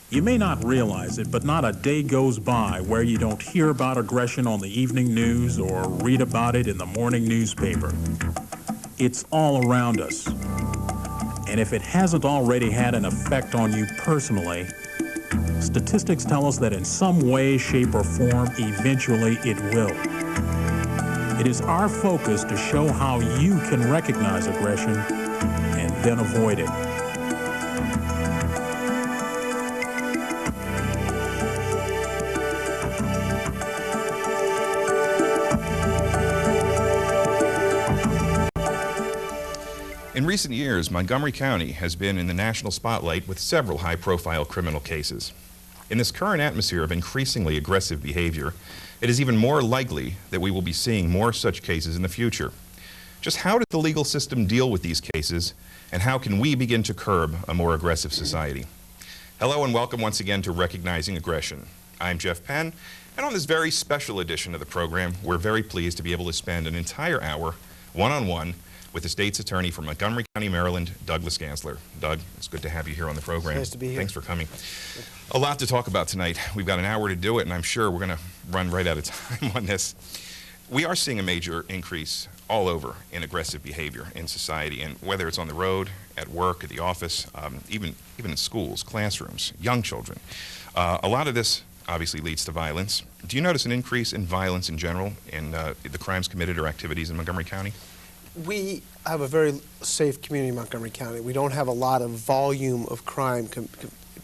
You may not realize it, but not a day goes by where you don't hear about aggression on the evening news or read about it in the morning newspaper. It's all around us. And if it hasn't already had an effect on you personally, statistics tell us that in some way, shape, or form, eventually it will. It is our focus to show how you can recognize aggression and then avoid it. In recent years, Montgomery County has been in the national spotlight with several high-profile criminal cases. In this current atmosphere of increasingly aggressive behavior, it is even more likely that we will be seeing more such cases in the future. Just how does the legal system deal with these cases, and how can we begin to curb a more aggressive society? Hello and welcome once again to Recognizing Aggression. I'm Jeff Penn, and on this very special edition of the program, we're very pleased to be able to spend an entire hour one-on-one with the state's attorney from Montgomery County, Maryland, Doug Gansler. Doug, it's good to have you here on the program. Nice to be here. Thanks for coming. A lot to talk about tonight. We've got an hour to do it, and I'm sure we're going to run right out of time on this. We are seeing a major increase all over in aggressive behavior in society, and whether it's on the road, at work, at the office, even in schools, classrooms, young children. A lot of this obviously leads to violence. Do you notice an increase in violence in general in the crimes committed or activities in Montgomery County? We have a very safe community in Montgomery County. We don't have a lot of volume of crime,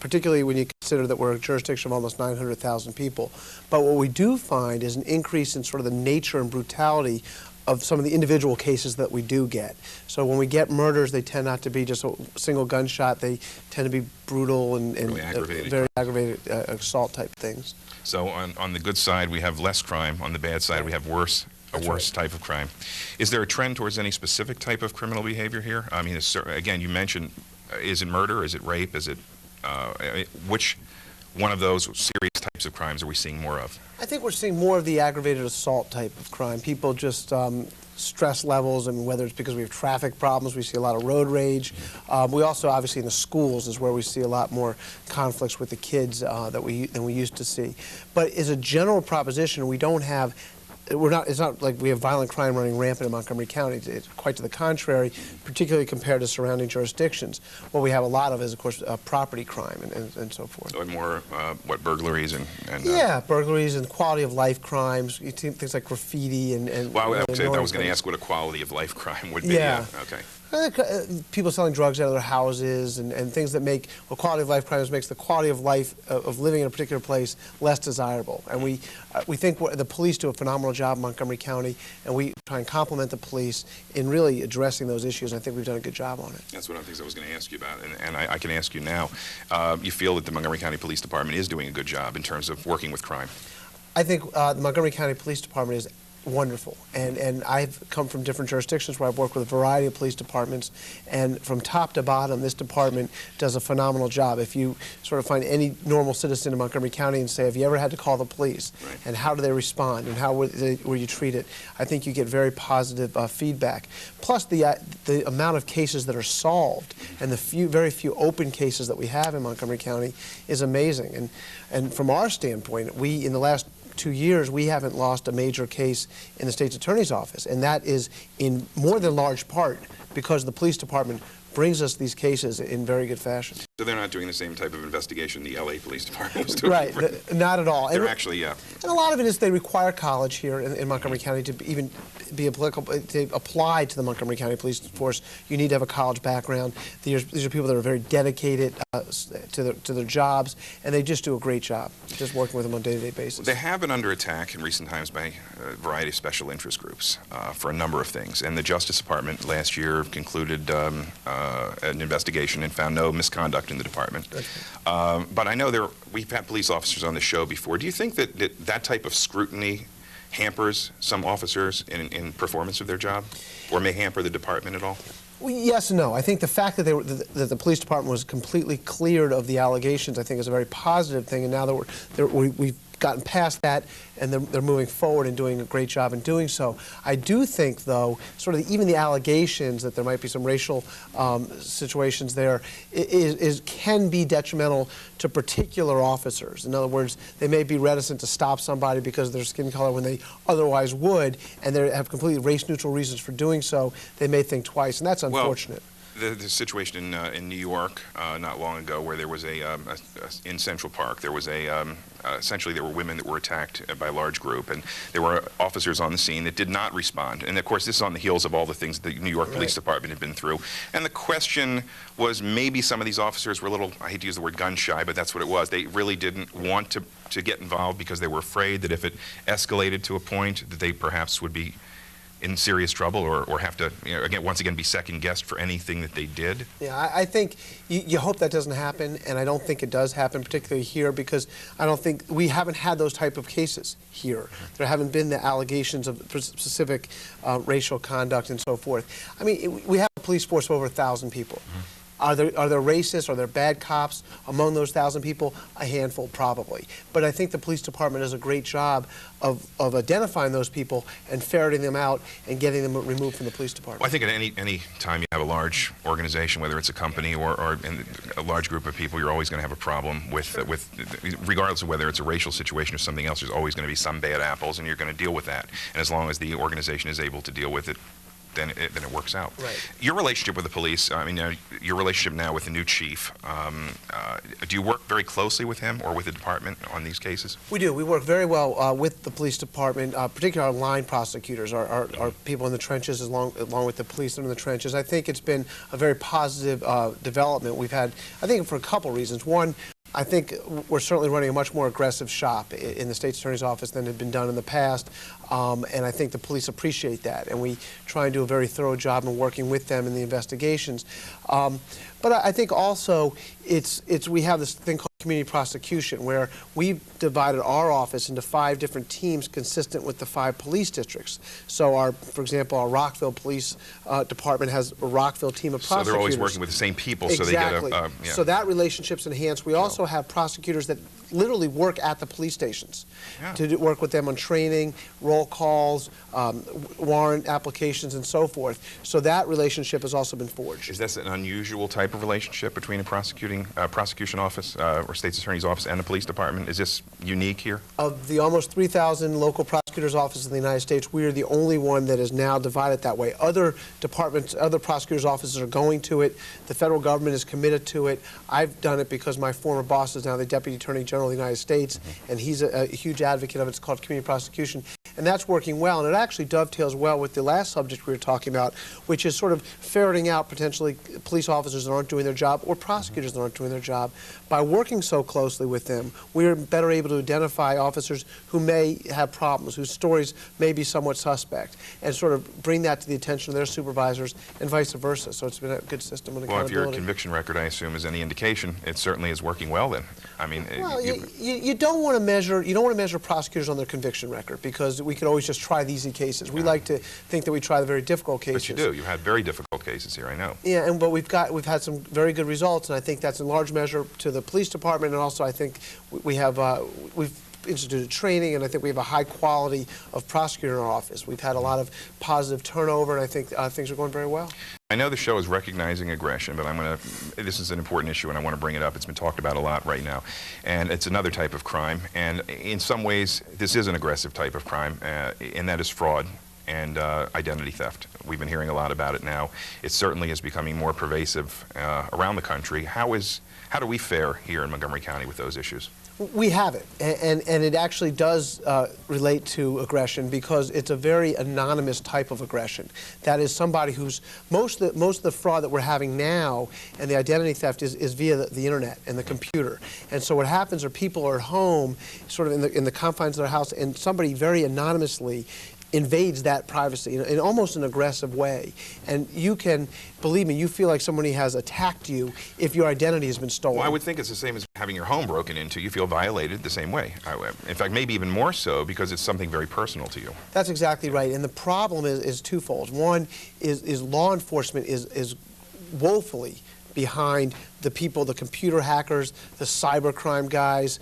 particularly when you consider that we're a jurisdiction of almost 900,000 people. But what we do find is an increase in sort of the nature and brutality of some of the individual cases that we do get. So when we get murders, they tend not to be just a single gunshot. They tend to be brutal and really very aggravated assault type things. So on the good side, we have less crime. On the bad side, we have worse type of crime. Is there a trend towards any specific type of criminal behavior here? I mean, again, you mentioned, is it murder? Is it rape? Is it, which one of those serious types of crimes are we seeing more of? I think we're seeing more of the aggravated assault type of crime. People just stress levels, and whether it's because we have traffic problems, we see a lot of road rage. We also, obviously, in the schools is where we see a lot more conflicts with the kids than we used to see. But as a general proposition, we don't have it's not like we have violent crime running rampant in Montgomery County. It's quite to the contrary, particularly compared to surrounding jurisdictions. What we have a lot of is, of course, property crime and so forth. So more, what, burglaries and yeah, burglaries and quality of life crimes. You see things like graffiti and well, I was going to ask what a quality of life crime would be. Yeah. Okay. People selling drugs out of their houses and things that make, well, quality of life crimes makes the quality of life of living in a particular place less desirable. And we think the police do a phenomenal job in Montgomery County, and we try and complement the police in really addressing those issues. And I think we've done a good job on it. That's one of the things I was going to ask you about, and I can ask you now. You feel that the Montgomery County Police Department is doing a good job in terms of working with crime? I think the Montgomery County Police Department is wonderful, and I've come from different jurisdictions where I've worked with a variety of police departments, and from top to bottom this department does a phenomenal job. If you sort of find any normal citizen in Montgomery County and say, have you ever had to call the police, right, and how do they respond, and how were you treated, I think you get very positive feedback. Plus the amount of cases that are solved and the very few open cases that we have in Montgomery County is amazing. And from our standpoint, we, in the last 2 years, we haven't lost a major case in the state's attorney's office, and that is in more than large part because the police department brings us these cases in very good fashion. So they're not doing the same type of investigation the LA Police Department was doing? Right, not at all. They're actually, yeah. And a lot of it is they require college here in Montgomery County to even be applicable, to apply to the Montgomery County Police Force. You need to have a college background. These are people that are very dedicated to their jobs, and they just do a great job, just working with them on a day-to-day basis. They have been under attack in recent times by a variety of special interest groups for a number of things, and the Justice Department last year concluded an investigation and found no misconduct in the department. But I know we've had police officers on the show before. Do you think that type of scrutiny hampers some officers in performance of their job, or may hamper the department at all? Well, yes and no. I think the fact that the police department was completely cleared of the allegations, I think, is a very positive thing. And now that we've gotten past that, and they're moving forward and doing a great job in doing so. I do think, though, sort of even the allegations that there might be some racial situations there can be detrimental to particular officers. In other words, they may be reticent to stop somebody because of their skin color when they otherwise would, and they have completely race-neutral reasons for doing so. They may think twice, and that's unfortunate. The situation in New York not long ago, where there was in Central Park, there was essentially there were women that were attacked by a large group, and there were officers on the scene that did not respond. And of course, this is on the heels of all the things the New York Police Department had been through. And the question was, maybe some of these officers were a little, I hate to use the word gun shy, but that's what it was. They really didn't want to get involved because they were afraid that if it escalated to a point that they perhaps would be in serious trouble or have to, once again, be second-guessed for anything that they did? Yeah, I think you hope that doesn't happen, and I don't think it does happen, particularly here, because I don't think we haven't had those type of cases here. There haven't been the allegations of specific racial conduct and so forth. I mean, we have a police force of over 1,000 people. Are there racists? Are there bad cops among those 1,000 people? A handful, probably. But I think the police department does a great job of identifying those people and ferreting them out and getting them removed from the police department. Well, I think at any time you have a large organization, whether it's a company or a large group of people, you're always going to have a problem with regardless of whether it's a racial situation or something else. There's always going to be some bad apples, and you're going to deal with that. And as long as the organization is able to deal with it, then it works out. Right. Your relationship with the police, I mean, your relationship now with the new chief, do you work very closely with him or with the department on these cases? We do. We work very well with the police department, particularly our line prosecutors, our people in the trenches, along with the police in the trenches. I think it's been a very positive development we've had, I think, for a couple reasons. One, I think we're certainly running a much more aggressive shop in the State's Attorney's Office than had been done in the past, and I think the police appreciate that, and we try and do a very thorough job in working with them in the investigations. But I think also we have this thing called community prosecution, where we've divided our office into 5 different teams consistent with the 5 police districts. So for example, our Rockville Police Department has a Rockville team of prosecutors. So they're always working with the same people, exactly. So they get So that relationship's enhanced. We also have prosecutors that literally work at the police stations to work with them on training, roll calls, warrant applications, and so forth. So that relationship has also been forged. Is this an unusual type of relationship between a prosecution office or State's Attorney's Office and the police department? Is this unique here? Of the almost 3,000 local prosecutors' offices in the United States, we are the only one that is now divided that way. Other departments, other prosecutors' offices are going to it. The federal government is committed to it. I've done it because my former boss is now the Deputy Attorney General of the United States, and he's a huge advocate of it. It's called community prosecution. And that's working well, and it actually dovetails well with the last subject we were talking about, which is sort of ferreting out potentially police officers that aren't doing their job or prosecutors that aren't doing their job. By working so closely with them, we're better able to identify officers who may have problems, whose stories may be somewhat suspect, and sort of bring that to the attention of their supervisors and vice versa. So it's been a good system of accountability. Well, if your conviction record, I assume, is any indication, it certainly is working well then. I mean, well, you don't want to measure prosecutors on their conviction record, because we could always just try the easy cases. We like to think that we try the very difficult cases. But you do. You had very difficult cases here, I know. Yeah, but we've had some very good results, and I think that's in large measure to the police department, and also I think we've instituted training, and I think we have a high quality of prosecutor in our office. We've had a lot of positive turnover, and I think things are going very well. I know the show is recognizing aggression, but this is an important issue and I want to bring it up. It's been talked about a lot right now, and it's another type of crime, and in some ways this is an aggressive type of crime, and that is fraud and identity theft. We've been hearing a lot about it now. It certainly is becoming more pervasive around the country. How do we fare here in Montgomery County with those issues? We have it, and it actually does relate to aggression, because it's a very anonymous type of aggression. That is somebody who's, most of the fraud that we're having now and the identity theft is via the internet and the computer. And so what happens are people are at home, sort of in the confines of their house, and somebody very anonymously invades that privacy in almost an aggressive way. And you can, believe me, you feel like somebody has attacked you if your identity has been stolen. Well, I would think it's the same as having your home broken into. You feel violated the same way. In fact, maybe even more so, because it's something very personal to you. That's exactly right. And the problem is twofold. One is law enforcement is woefully behind the people, the computer hackers, the cybercrime guys,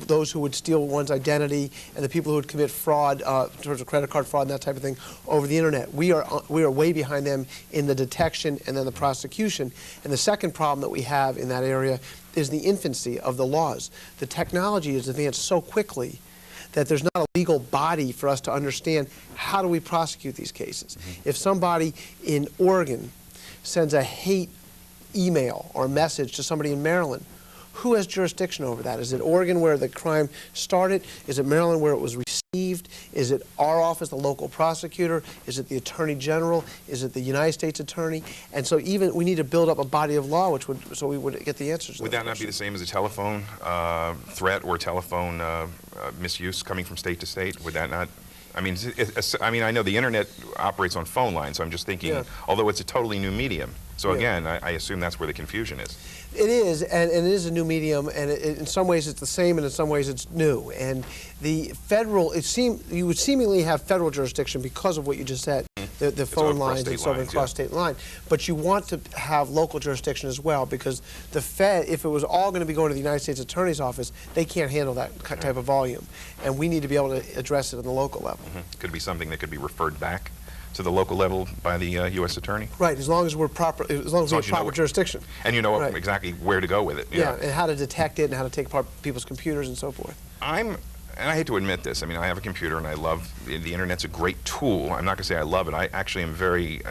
those who would steal one's identity, and the people who would commit fraud in terms of credit card fraud and that type of thing over the internet. We are way behind them in the detection and then the prosecution. And the second problem that we have in that area is the infancy of the laws. The technology has advanced so quickly that there's not a legal body for us to understand how do we prosecute these cases. If somebody in Oregon sends a hate email or message to somebody in Maryland, who has jurisdiction over that? Is it Oregon where the crime started? Is it Maryland where it was received? Is it our office, the local prosecutor? Is it the Attorney General? Is it the United States Attorney? And so we need to build up a body of law so we would get the answers to Would that not be the same as a telephone threat or telephone misuse coming from state to state? Would that not? I mean, I know the internet operates on phone lines, so I'm just thinking, although it's a totally new medium. So again, I assume that's where the confusion is. It is, and it is a new medium, and in some ways it's the same, and in some ways it's new. And the federal, you would seemingly have federal jurisdiction because of what you just said, the phone lines and so on across state line. But you want to have local jurisdiction as well, because the Fed, if it was all going to be going to the United States Attorney's Office, they can't handle that type of volume, and we need to be able to address it on the local level. Could be something that could be referred back to the local level by the U.S. Attorney? Right, as long as we're proper, as long as we have proper jurisdiction. And you know exactly where to go with it. Yeah, and how to detect it and how to take apart people's computers and so forth. And I hate to admit this, I mean, I have a computer and I love, the internet's a great tool. I'm not going to say I love it. I actually am very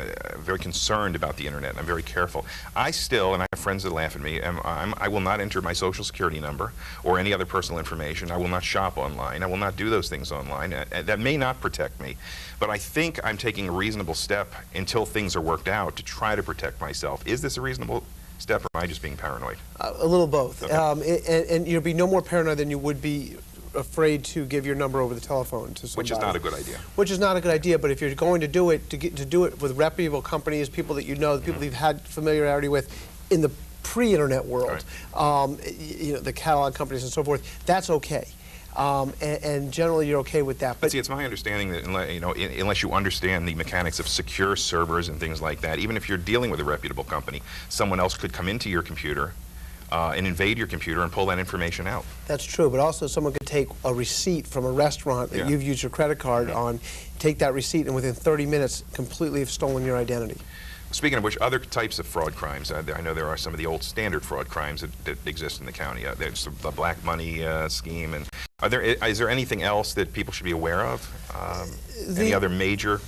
concerned about the internet, and I'm very careful. I still, and I have friends that laugh at me, I will not enter my social security number or any other personal information. I will not shop online. I will not do those things online. That may not protect me, but I think I'm taking a reasonable step until things are worked out to try to protect myself. Is this a reasonable step, or am I just being paranoid? A little both. Okay. And you'll be no more paranoid than you would be afraid to give your number over the telephone to somebody. Which is not a good idea. Which is not a good idea, but if you're going to do it, to do it with reputable companies, people that you know, the people you've had familiarity with in the pre-internet world, you know, the catalog companies and so forth, that's okay. And generally you're okay with that. But see, it's my understanding that unless you understand the mechanics of secure servers and things like that, even if you're dealing with a reputable company, someone else could come into your computer and invade your computer and pull that information out. That's true, but also someone could take a receipt from a restaurant that you've used your credit card on, take that receipt, and within 30 minutes completely have stolen your identity. Speaking of which, other types of fraud crimes, I know there are some of the old standard fraud crimes that exist in the county. There's the black money scheme, and is there anything else that people should be aware of? Any other major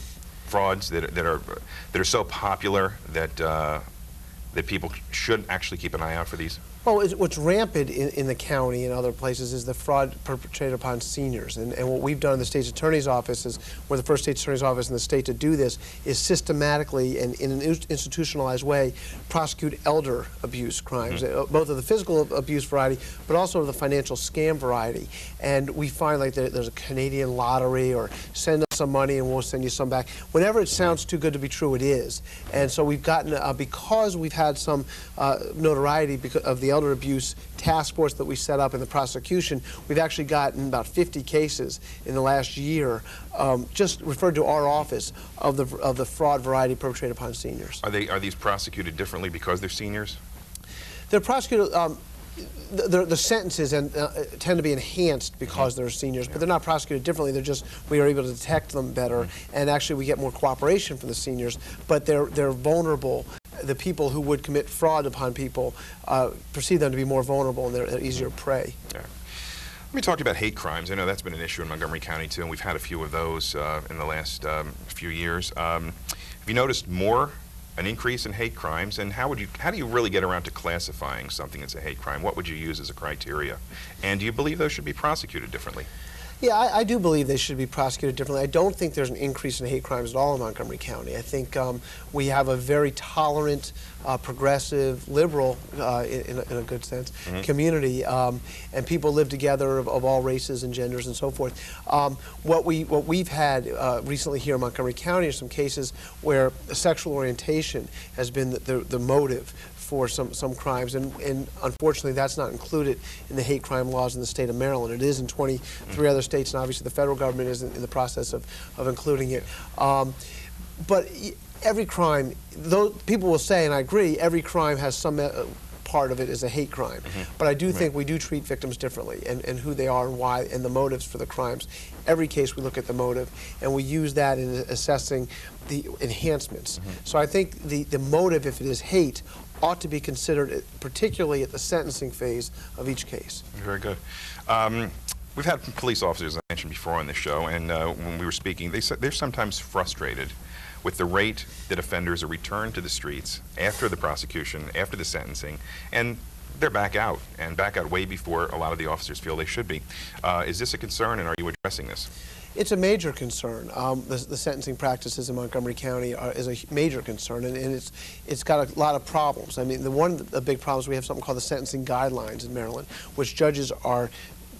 frauds that are so popular that that people should actually keep an eye out for these? Well, what's rampant in the county and other places is the fraud perpetrated upon seniors. And what we've done in the state's attorney's office is, we're the first state's attorney's office in the state to do this, is systematically and in an institutionalized way prosecute elder abuse crimes, both of the physical abuse variety, but also of the financial scam variety. And we find like there's a Canadian lottery, or send us some money and we'll send you some back. Whenever it sounds too good to be true, it is. And so we've gotten, because we've had some notoriety because of the elder abuse task force that we set up in the prosecution, we've actually gotten about 50 cases in the last year, just referred to our office, of the fraud variety perpetrated upon seniors. Are these prosecuted differently because they're seniors? They're prosecuted. The sentences tend to be enhanced because they're seniors, but they're not prosecuted differently. They're just, we are able to detect them better, and actually we get more cooperation from the seniors, but they're vulnerable. The people who would commit fraud upon people perceive them to be more vulnerable, and they're easier prey. Yeah. Let me talk to you about hate crimes. I know that's been an issue in Montgomery County too, and we've had a few of those in the last few years. Have you noticed an increase in hate crimes, and how do you really get around to classifying something as a hate crime? What would you use as a criteria? And do you believe those should be prosecuted differently? Yeah, I do believe they should be prosecuted differently. I don't think there's an increase in hate crimes at all in Montgomery County. I think we have a very tolerant, progressive, liberal, in a good sense, community, and people live together of all races and genders and so forth. What we've had recently here in Montgomery County are some cases where sexual orientation has been the motive for some crimes, and unfortunately that's not included in the hate crime laws in the state of Maryland. It is in 23 other states, and obviously the federal government is in the process of including it. But every crime, though people will say, and I agree, every crime has some part of it is a hate crime. But I do think we do treat victims differently, and who they are and why, and the motives for the crimes. Every case we look at the motive, and we use that in assessing the enhancements. So I think the motive, if it is hate, ought to be considered, particularly at the sentencing phase of each case. Very good. We've had police officers, I mentioned before on this show, and when we were speaking, they said they're sometimes frustrated with the rate that offenders are returned to the streets after the prosecution, after the sentencing, and they're back out, and back out way before a lot of the officers feel they should be. Is this a concern, and are you addressing this? It's a major concern. The sentencing practices in Montgomery County is a major concern, and it's got a lot of problems. I mean, one of the big problems, we have something called the sentencing guidelines in Maryland, which judges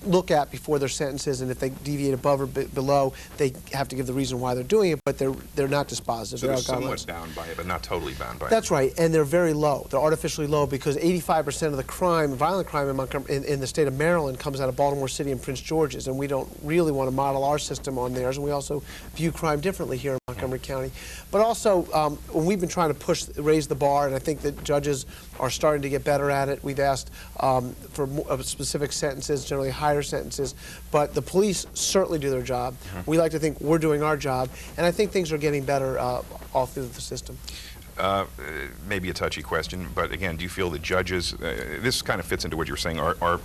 look at before their sentences, and if they deviate above or below, they have to give the reason why they're doing it, but they're not dispositive. So they're somewhat bound by it, but not totally bound by it. That's right, and they're very low. They're artificially low because 85% of the crime, violent crime in the state of Maryland, comes out of Baltimore City and Prince George's, and we don't really want to model our system on theirs, and we also view crime differently here in Montgomery County. But also, when we've been trying to raise the bar, and I think that judges are starting to get better at it, we've asked for specific sentences, generally higher sentences, but the police certainly do their job. We like to think we're doing our job, and I think things are getting better all through the system. Maybe a touchy question, but again, do you feel that judges, this kind of fits into what you're saying, are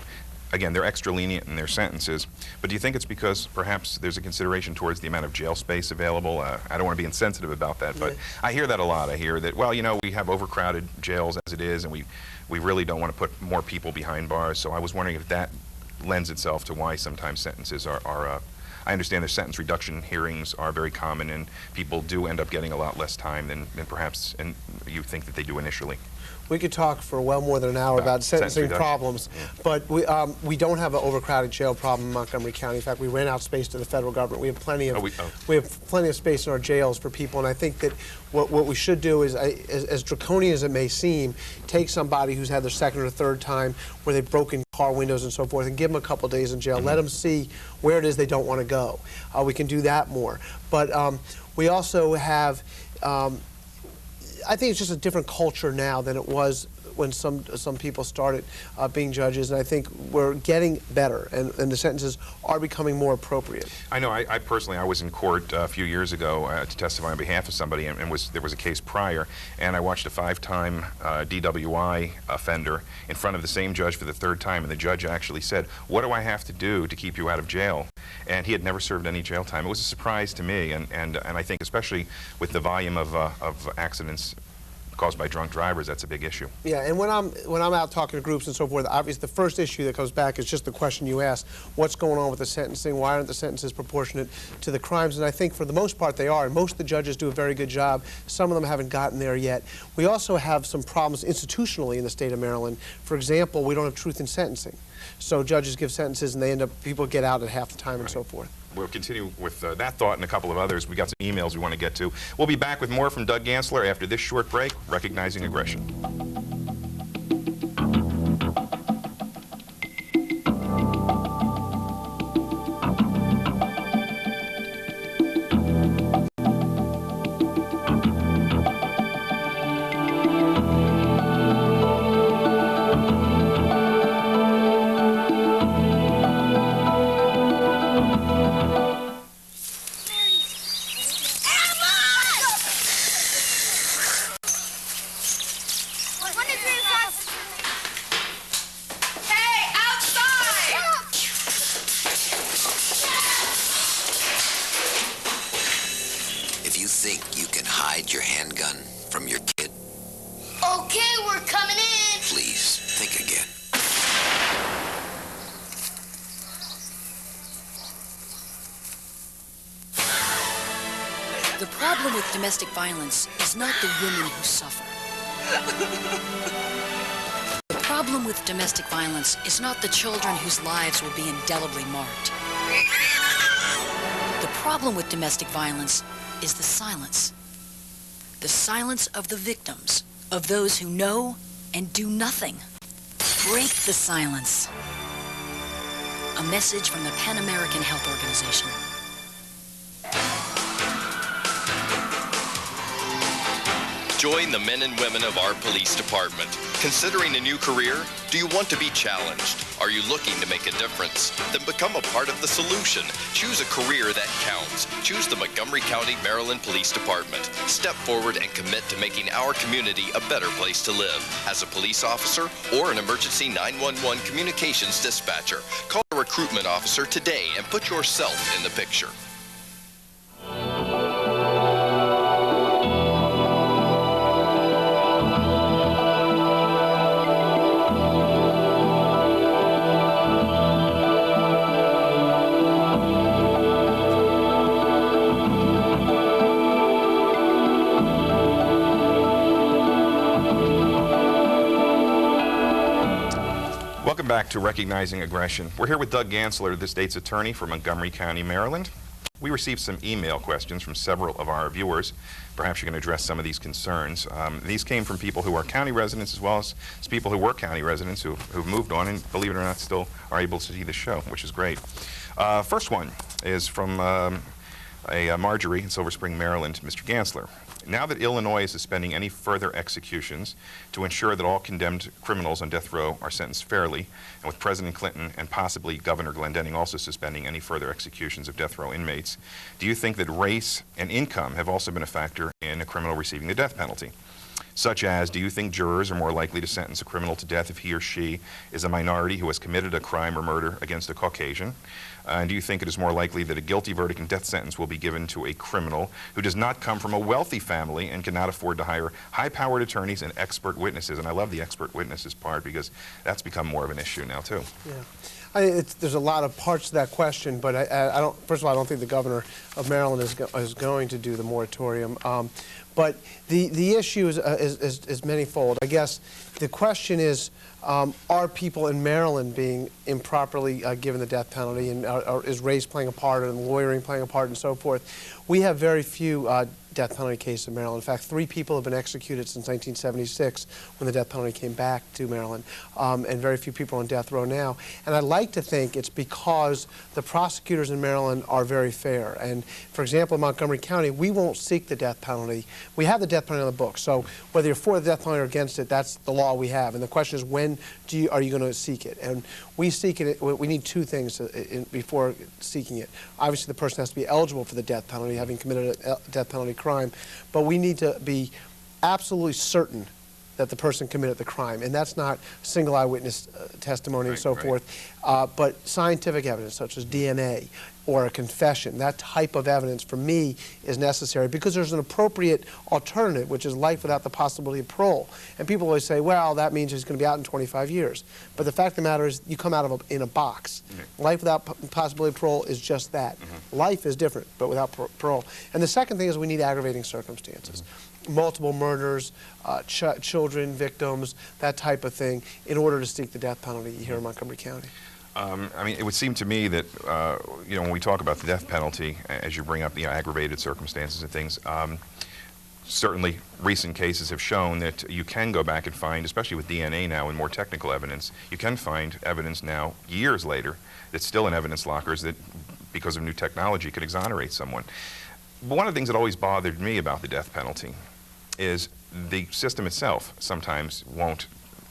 again, they're extra lenient in their sentences, but do you think it's because perhaps there's a consideration towards the amount of jail space available? I don't want to be insensitive about that, but I hear that a lot. I hear that, well, you know, we have overcrowded jails as it is, and we really don't want to put more people behind bars, so I was wondering if that lends itself to why sometimes sentences are I understand their sentence reduction hearings are very common, and people do end up getting a lot less time than perhaps and you think that they do initially. We could talk for well more than an hour about sentencing problems, but we don't have an overcrowded jail problem in Montgomery County. In fact, we rent out space to the federal government. We have plenty of we have plenty of space in our jails for people, and I think that what we should do is, as draconian as it may seem, take somebody who's had their second or third time where they've broken car windows and so forth, and give them a couple days in jail. Let them see where it is they don't want to go. We can do that more, but we also have. I think it's just a different culture now than it was when some people started being judges, and I think we're getting better, and the sentences are becoming more appropriate. I know. I personally, I was in court a few years ago to testify on behalf of somebody, and there was a case prior, and I watched a 5-time DWI offender in front of the same judge for the 3rd time, and the judge actually said, "What do I have to do to keep you out of jail?" And he had never served any jail time. It was a surprise to me, and I think especially with the volume of accidents caused by drunk drivers, that's a big issue. Yeah, and when I'm out talking to groups and so forth, obviously the first issue that comes back is just the question you asked: what's going on with the sentencing? Why aren't the sentences proportionate to the crimes? And I think for the most part they are, and most of the judges do a very good job. Some of them haven't gotten there yet. We also have some problems institutionally in the state of Maryland. For example, we don't have truth in sentencing. So judges give sentences and people get out at half the time and so forth. We'll continue with that thought and a couple of others. We got some emails we want to get to. We'll be back with more from Doug Gansler after this short break, Recognizing Aggression. The problem with domestic violence is not the women who suffer. The problem with domestic violence is not the children whose lives will be indelibly marked. The problem with domestic violence is the silence. The silence of the victims, of those who know and do nothing. Break the silence. A message from the Pan American Health Organization. Join the men and women of our police department. Considering a new career? Do you want to be challenged? Are you looking to make a difference? Then become a part of the solution. Choose a career that counts. Choose the Montgomery County, Maryland Police Department. Step forward and commit to making our community a better place to live. As a police officer or an emergency 911 communications dispatcher, call a recruitment officer today and put yourself in the picture. Welcome back to Recognizing Aggression. We're here with Doug Gansler, the state's attorney for Montgomery County, Maryland. We received some email questions from several of our viewers. Perhaps you can address some of these concerns. These came from people who are county residents as well as people who were county residents who've moved on and, believe it or not, still are able to see the show, which is great. First one is from a Marjorie in Silver Spring, Maryland, Mr. Gansler. Now that Illinois is suspending any further executions to ensure that all condemned criminals on death row are sentenced fairly, and with President Clinton and possibly Governor Glendening also suspending any further executions of death row inmates, do you think that race and income have also been a factor in a criminal receiving the death penalty? Such as, do you think jurors are more likely to sentence a criminal to death if he or she is a minority who has committed a crime or murder against a Caucasian? And do you think it is more likely that a guilty verdict and death sentence will be given to a criminal who does not come from a wealthy family and cannot afford to hire high-powered attorneys and expert witnesses? And I love the expert witnesses part because that's become more of an issue now, too. Yeah. There's a lot of parts to that question, but I don't. First of all, I don't think the governor of Maryland is going to do the moratorium. But the issue is manyfold. I guess the question is, are people in Maryland being improperly given the death penalty, and is race playing a part, and lawyering playing a part, and so forth? We have very few death penalty cases in Maryland. In fact, 3 people have been executed since 1976 when the death penalty came back to Maryland, and very few people on death row now. And I'd like to think it's because the prosecutors in Maryland are very fair. And for example, in Montgomery County, we won't seek the death penalty. We have the death penalty on the books, so whether you're for the death penalty or against it, that's the law we have. And the question is, when are you going to seek it? And we seek it. We need 2 things before seeking it. Obviously, the person has to be eligible for the death penalty, having committed a death penalty crime, but we need to be absolutely certain that the person committed the crime, and that's not single eyewitness testimony and so forth, but scientific evidence such as DNA or a confession. That type of evidence for me is necessary because there's an appropriate alternative, which is life without the possibility of parole. And people always say, well, that means he's going to be out in 25 years. But the fact of the matter is, you come out of in a box. Life without possibility of parole is just that. Life is different, but without parole. And the second thing is we need aggravating circumstances. Multiple murders, children, victims, that type of thing, in order to seek the death penalty here in Montgomery County. I mean, it would seem to me that, you know, when we talk about the death penalty, as you bring up the aggravated circumstances and things, certainly recent cases have shown that you can go back and find, especially with DNA now and more technical evidence, you can find evidence now, years later, that's still in evidence lockers that, because of new technology, could exonerate someone. But one of the things that always bothered me about the death penalty is the system itself sometimes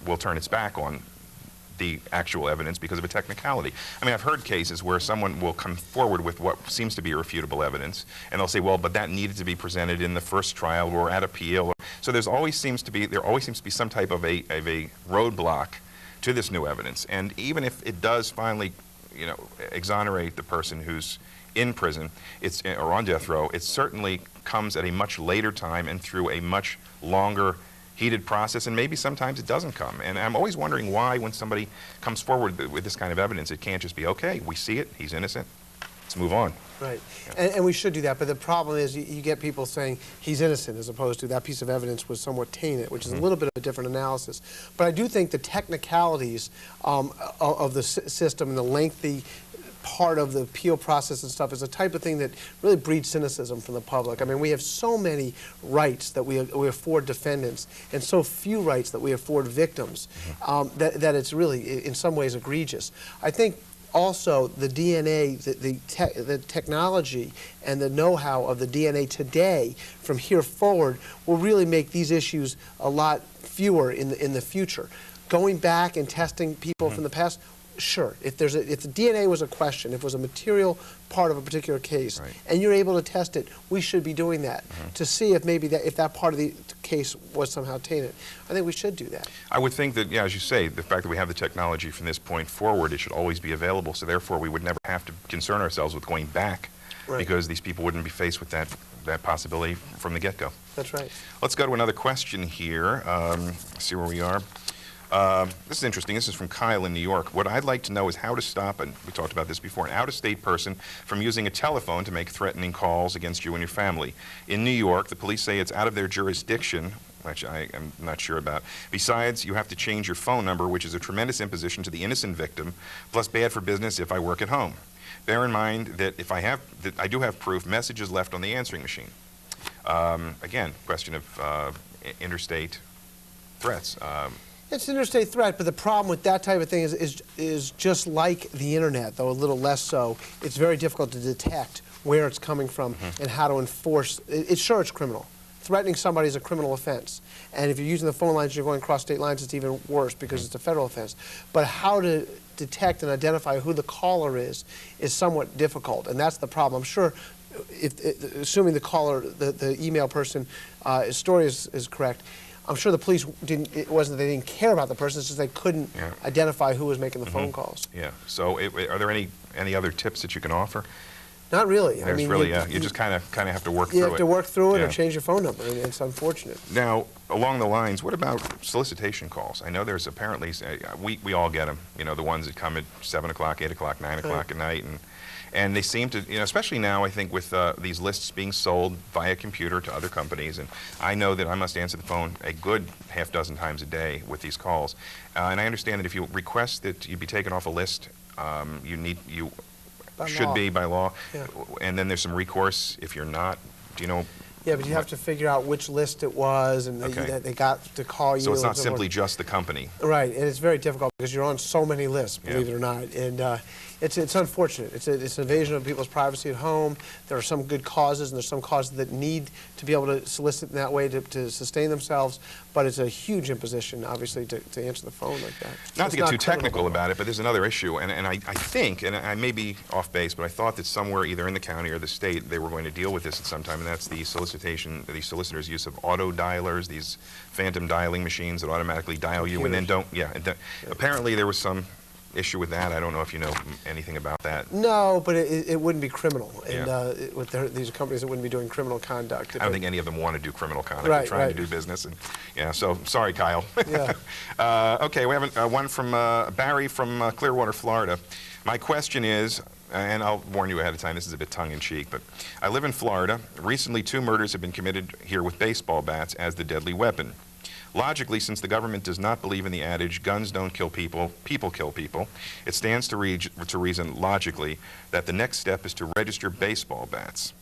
will turn its back on the actual evidence because of a technicality. I mean, I've heard cases where someone will come forward with what seems to be irrefutable evidence, and they'll say, well, but that needed to be presented in the first trial or at appeal. So there always seems to be some type of a roadblock to this new evidence. And even if it does finally, you know, exonerate the person who's in prison, or on death row, it certainly comes at a much later time and through a much longer heated process, and maybe sometimes it doesn't come. And I'm always wondering why, when somebody comes forward with this kind of evidence, it can't just be, okay, we see it, he's innocent, let's move on. Right, and we should do that, but the problem is you get people saying he's innocent as opposed to that piece of evidence was somewhat tainted, which is a little bit of a different analysis. But I do think the technicalities of the system and the lengthy part of the appeal process and stuff is the type of thing that really breeds cynicism from the public. I mean, we have so many rights that we afford defendants and so few rights that we afford victims that it's really, in some ways, egregious. I think also the DNA, the technology and the know-how of the DNA today from here forward will really make these issues a lot fewer in the future. Going back and testing people from the past, sure. If the DNA was a question, if it was a material part of a particular case, and you're able to test it, we should be doing that to see if maybe if that part of the case was somehow tainted. I think we should do that. I would think that, yeah, as you say, the fact that we have the technology from this point forward, it should always be available. So therefore, we would never have to concern ourselves with going back, because these people wouldn't be faced with that possibility from the get-go. That's right. Let's go to another question here. See where we are. This is interesting. This is from Kyle in New York. What I'd like to know is how to stop, and we talked about this before, an out-of-state person from using a telephone to make threatening calls against you and your family. In New York, the police say it's out of their jurisdiction, which I am not sure about. Besides, you have to change your phone number, which is a tremendous imposition to the innocent victim, plus bad for business if I work at home. Bear in mind that if I do have proof, messages left on the answering machine. Again, question of interstate threats. It's an interstate threat, but the problem with that type of thing is just like the internet, though a little less so. It's very difficult to detect where it's coming from and how to enforce. Sure, it's criminal. Threatening somebody is a criminal offense. And if you're using the phone lines, you're going across state lines, it's even worse because it's a federal offense. But how to detect and identify who the caller is somewhat difficult, and that's the problem. I'm sure, assuming the caller, the email person, his story is correct, I'm sure the police it wasn't that they didn't care about the person, it's just they couldn't identify who was making the phone calls. Yeah. So are there any other tips that you can offer? Not really. I mean, really, you just kind of have to work through it. You have to work through it or change your phone number, and it's unfortunate. Now, along the lines, what about solicitation calls? I know there's apparently, we all get them, you know, the ones that come at 7 o'clock, 8 o'clock, 9 o'clock at night, and they seem to, you know, especially now, I think with these lists being sold via computer to other companies, and I know that I must answer the phone a good half dozen times a day with these calls. And I understand that if you request that you be taken off a list, you should be by law, and then there's some recourse if you're not. Do you know? Yeah, but you have to figure out which list it was, and they got to call you. So it's not simply just the company. Right, and it's very difficult because you're on so many lists, believe it or not, and it's unfortunate. It's an invasion of people's privacy at home. There are some good causes, and there's some causes that need to be able to solicit in that way to sustain themselves, but it's a huge imposition, obviously, to answer the phone like that. Not to get too technical about it, but there's another issue, and I think, and I may be off base, but I thought that somewhere either in the county or the state they were going to deal with this at some time, and that's the these solicitors' use of auto dialers, these phantom dialing machines that automatically dial you and then don't. Apparently there was some issue with that. I don't know if you know anything about that. No, but it wouldn't be criminal. And with these companies, it wouldn't be doing criminal conduct. I don't think any of them want to do criminal conduct. They're trying to do business. And so sorry, Kyle. Okay, we have one from Barry from Clearwater, Florida. My question is, and I'll warn you ahead of time, this is a bit tongue-in-cheek, but I live in Florida. Recently, 2 murders have been committed here with baseball bats as the deadly weapon. Logically, since the government does not believe in the adage, guns don't kill people, people kill people, it stands to reason logically that the next step is to register baseball bats.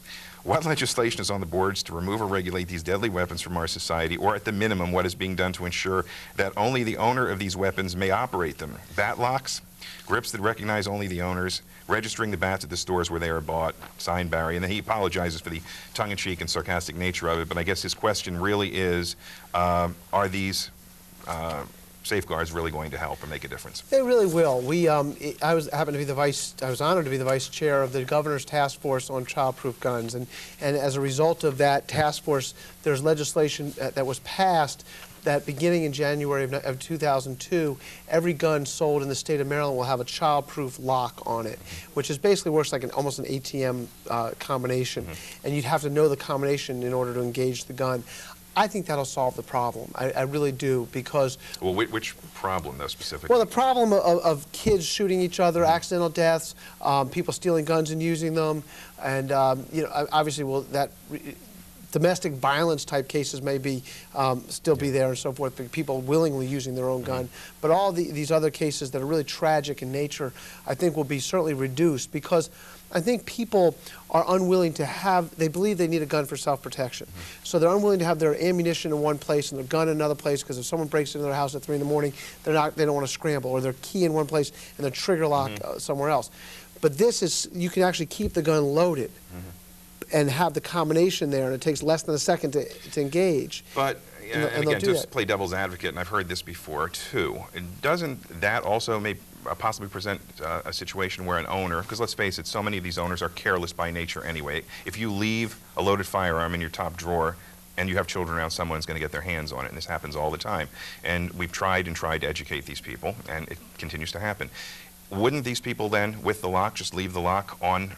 What legislation is on the boards to remove or regulate these deadly weapons from our society, or at the minimum, what is being done to ensure that only the owner of these weapons may operate them? Bat locks? Grips that recognize only the owners, registering the bats at the stores where they are bought, signed Barry, and then he apologizes for the tongue-in-cheek and sarcastic nature of it, but I guess his question really is, are these safeguards really going to help or make a difference? They really will. I was honored to be the vice chair of the governor's task force on childproof guns, and as a result of that task force, there's legislation that was passed that beginning in January of 2002, every gun sold in the state of Maryland will have a child-proof lock on it, which is basically works like almost an ATM combination, and you'd have to know the combination in order to engage the gun. I think that'll solve the problem. I really do, because... Well, which problem, though, specifically? Well, the problem of kids shooting each other, accidental deaths, people stealing guns and using them, and, you know, obviously, well, that domestic violence type cases may be still be there and so forth, but people willingly using their own gun. But all these other cases that are really tragic in nature, I think will be certainly reduced, because I think people are unwilling to have, they believe they need a gun for self-protection. So they're unwilling to have their ammunition in one place and their gun in another place, because if someone breaks into their house at 3 in the morning, they don't want to scramble, or their key in one place and their trigger lock somewhere else. But this is, you can actually keep the gun loaded and have the combination there, and it takes less than a second to engage. But, and again, just play devil's advocate, and I've heard this before too, doesn't that also possibly present a situation where an owner, because let's face it, so many of these owners are careless by nature anyway. If you leave a loaded firearm in your top drawer and you have children around, someone's going to get their hands on it, and this happens all the time. And we've tried and tried to educate these people, and it continues to happen. Wouldn't these people then, with the lock, just leave the lock on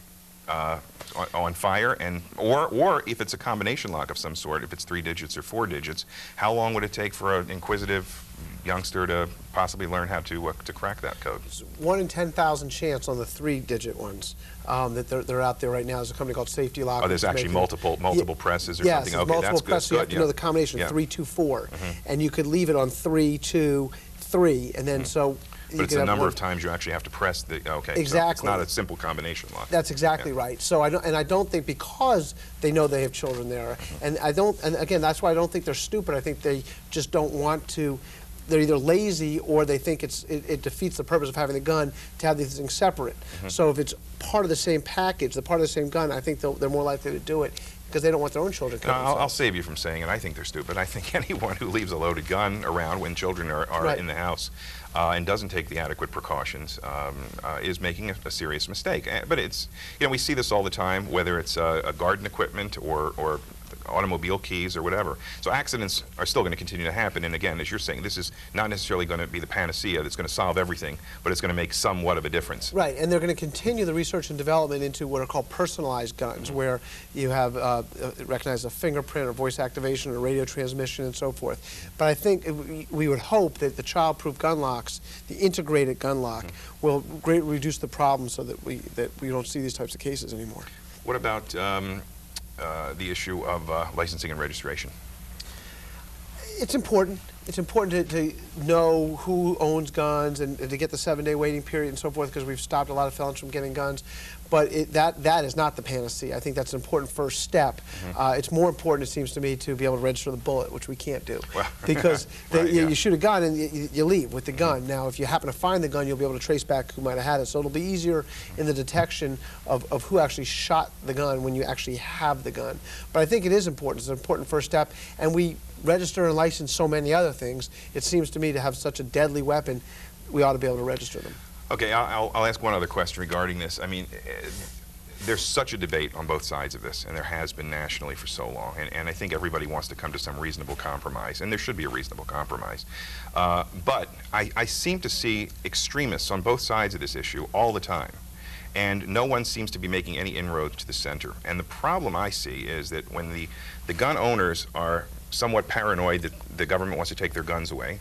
fire, and or if it's a combination lock of some sort, if it's 3 digits or 4 digits, how long would it take for an inquisitive youngster to possibly learn how to crack that code? It's 1 in 10,000 chance on the 3-digit ones that they're out there right now. There's a company called Safety Lock. Oh, there's actually multiple presses or something. Okay, multiple that's good. presses. You have to know the combination 3, 2, 4, and you could leave it on 3, 2, 3, and then so. But it's a number of times you actually have to press the, okay, exactly. So it's not a simple combination lock. That's exactly right. So I don't think, because they know they have children there, and again, that's why I don't think they're stupid. I think they just don't want to, they're either lazy or they think it defeats the purpose of having the gun to have these things separate. So if it's part of the same package, the part of the same gun, I think they're more likely to do it, because they don't want their own children killing themselves. I'll save you from saying it. I think they're stupid. I think anyone who leaves a loaded gun around when children are in the house and doesn't take the adequate precautions is making a serious mistake. But it's, we see this all the time, whether it's garden equipment or automobile keys or whatever. So accidents are still going to continue to happen. And again, as you're saying, this is not necessarily going to be the panacea that's going to solve everything, but it's going to make somewhat of a difference. Right, and they're going to continue the research and development into what are called personalized guns, where you have recognize a fingerprint or voice activation or radio transmission and so forth. But I think we would hope that the child-proof gun locks, the integrated gun lock, will greatly reduce the problem, so that we don't see these types of cases anymore. What about the issue of licensing and registration? It's important. It's important to know who owns guns and to get the 7-day waiting period and so forth, because we've stopped a lot of felons from getting guns. But that is not the panacea. I think that's an important first step. It's more important, it seems to me, to be able to register the bullet, which we can't do. Well, because you shoot a gun and you leave with the gun. Now, if you happen to find the gun, you'll be able to trace back who might have had it. So it'll be easier in the detection of who actually shot the gun when you actually have the gun. But I think it is important. It's an important first step. And we register and license so many other things. It seems to me to have such a deadly weapon, we ought to be able to register them. Okay, I'll ask one other question regarding this. I mean, there's such a debate on both sides of this, and there has been nationally for so long, and I think everybody wants to come to some reasonable compromise, and there should be a reasonable compromise. But I seem to see extremists on both sides of this issue all the time, and no one seems to be making any inroads to the center. And the problem I see is that when the gun owners are somewhat paranoid that the government wants to take their guns away,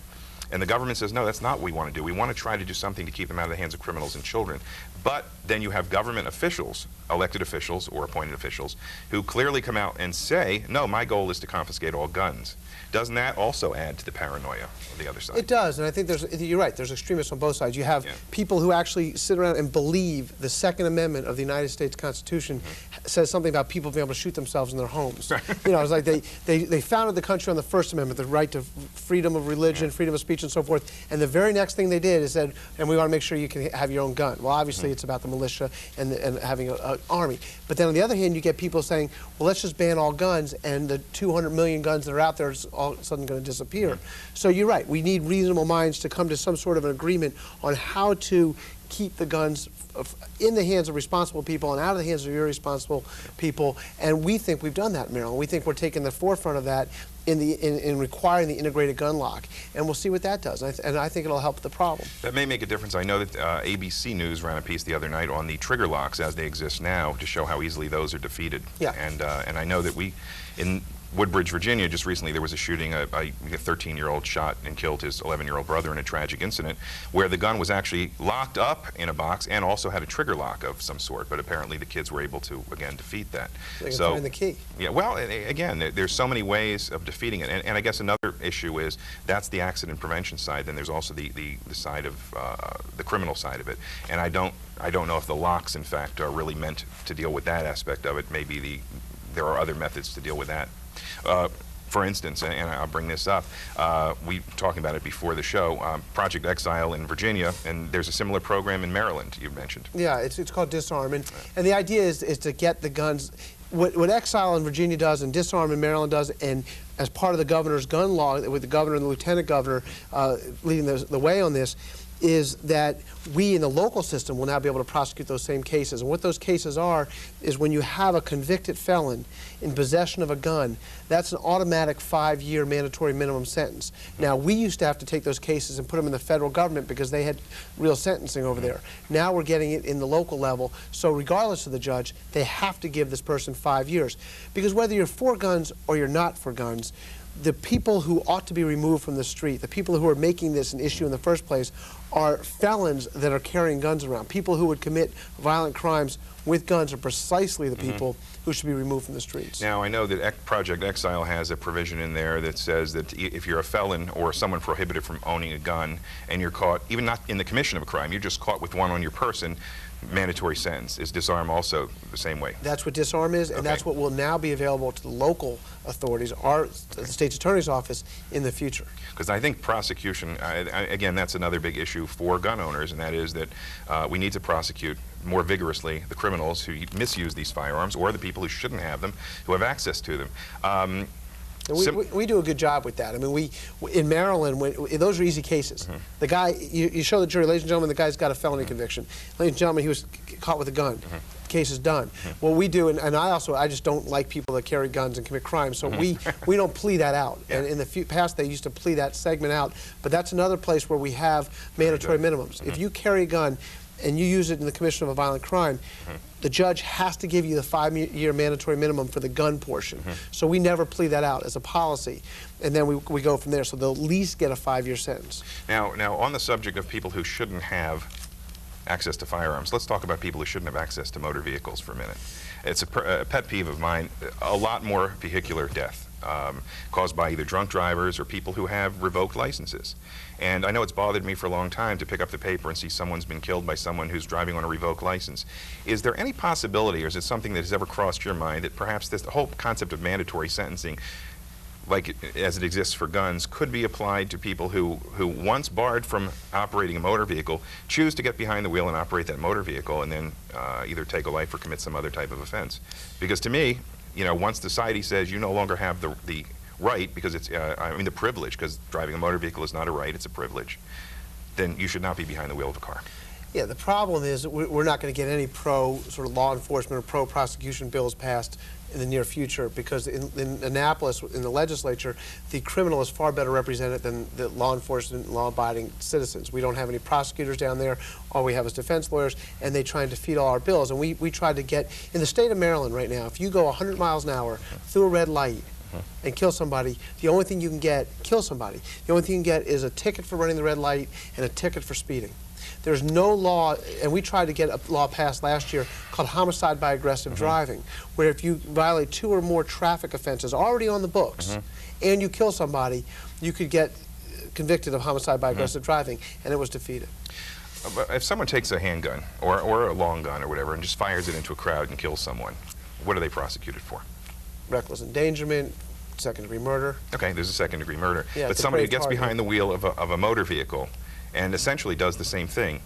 and the government says, no, that's not what we want to do. We want to try to do something to keep them out of the hands of criminals and children. But then you have government officials, elected officials or appointed officials, who clearly come out and say, no, my goal is to confiscate all guns. Doesn't that also add to the paranoia of the other side? It does, and I think you're right, there's extremists on both sides. You have people who actually sit around and believe the Second Amendment of the United States Constitution says something about people being able to shoot themselves in their homes. It's like they founded the country on the First Amendment, the right to freedom of religion, freedom of speech, and so forth, and the very next thing they did is said, and we want to make sure you can have your own gun. Well, obviously it's about the militia and having an army. But then on the other hand, you get people saying, well, let's just ban all guns, and the 200 million guns that are out there is all of a sudden going to disappear. So you're right, we need reasonable minds to come to some sort of an agreement on how to keep the guns in the hands of responsible people and out of the hands of irresponsible people, and we think we've done that in Maryland. We think we're taking the forefront of that in requiring the integrated gun lock, and we'll see what that does, and I think it'll help the problem. That may make a difference. I know that ABC News ran a piece the other night on the trigger locks as they exist now to show how easily those are defeated. Yeah. And I know that Woodbridge, Virginia, just recently there was a shooting. A 13-year-old shot and killed his 11-year-old brother in a tragic incident where the gun was actually locked up in a box and also had a trigger lock of some sort, but apparently the kids were able to, again, defeat that. They can find the key. Yeah, well, again, there's so many ways of defeating it. And I guess another issue is that's the accident prevention side. Then there's also the side of the criminal side of it. And I don't know if the locks, in fact, are really meant to deal with that aspect of it. Maybe there are other methods to deal with that. For instance, and I'll bring this up, we were talking about it before the show, Project Exile in Virginia, and there's a similar program in Maryland you mentioned. Yeah, it's called Disarm, and the idea is to get the guns. What Exile in Virginia does and Disarm in Maryland does, and as part of the governor's gun law, with the governor and the lieutenant governor leading the way on this, is that we in the local system will now be able to prosecute those same cases. And what those cases are is when you have a convicted felon in possession of a gun, that's an automatic 5-year mandatory minimum sentence. Now, we used to have to take those cases and put them in the federal government because they had real sentencing over there. Now we're getting it in the local level, so regardless of the judge, they have to give this person 5 years. Because whether you're for guns or you're not for guns, the people who ought to be removed from the street, the people who are making this an issue in the first place, are felons that are carrying guns around. People who would commit violent crimes with guns are precisely the people who should be removed from the streets. Now, I know that Project Exile has a provision in there that says that if you're a felon or someone prohibited from owning a gun and you're caught, even not in the commission of a crime, you're just caught with one on your person, mandatory sentence. Is Disarm also the same way? That's what Disarm is, and that's what will now be available to the local authorities, the state's attorney's office, in the future. Because I think prosecution, again, that's another big issue for gun owners, and that is that we need to prosecute more vigorously the criminals who misuse these firearms, or the people who shouldn't have them, who have access to them. We do a good job with that. I mean, in Maryland, those are easy cases. The guy, you show the jury, ladies and gentlemen, the guy's got a felony conviction. Ladies and gentlemen, he was caught with a gun. Case is done. What we do, and I just don't like people that carry guns and commit crimes, so we don't plea that out. And in the past, they used to plea that segment out, but that's another place where we have mandatory minimums. If you carry a gun and you use it in the commission of a violent crime, the judge has to give you the 5-year mandatory minimum for the gun portion. So we never plea that out as a policy. And then we go from there. So they'll at least get a 5-year sentence. Now, on the subject of people who shouldn't have access to firearms, let's talk about people who shouldn't have access to motor vehicles for a minute. It's a pet peeve of mine, a lot more vehicular death caused by either drunk drivers or people who have revoked licenses. And I know it's bothered me for a long time to pick up the paper and see someone's been killed by someone who's driving on a revoked license. Is there any possibility, or is it something that has ever crossed your mind, that perhaps this whole concept of mandatory sentencing, like as it exists for guns, could be applied to people who once barred from operating a motor vehicle, choose to get behind the wheel and operate that motor vehicle and then either take a life or commit some other type of offense? Because to me, once society says you no longer have the right, because it's, the privilege, because driving a motor vehicle is not a right, it's a privilege, then you should not be behind the wheel of a car. Yeah, the problem is we're not going to get any sort of law enforcement or pro-prosecution bills passed in the near future, because in Annapolis, in the legislature, the criminal is far better represented than the law enforcement and law-abiding citizens. We don't have any prosecutors down there. All we have is defense lawyers, and they try and defeat all our bills. And we tried to get, in the state of Maryland right now, if you go 100 miles an hour through a red light and kill somebody, the only thing you can get, the only thing you can get is a ticket for running the red light and a ticket for speeding. There's no law, and we tried to get a law passed last year called homicide by aggressive driving, where if you violate 2 or more traffic offenses already on the books and you kill somebody, you could get convicted of homicide by aggressive driving, and it was defeated. If someone takes a handgun or a long gun or whatever and just fires it into a crowd and kills someone, what are they prosecuted for? Reckless endangerment, second-degree murder. Okay, there's a second-degree murder. Yeah, but somebody who gets behind the wheel of a motor vehicle and essentially does the same thing,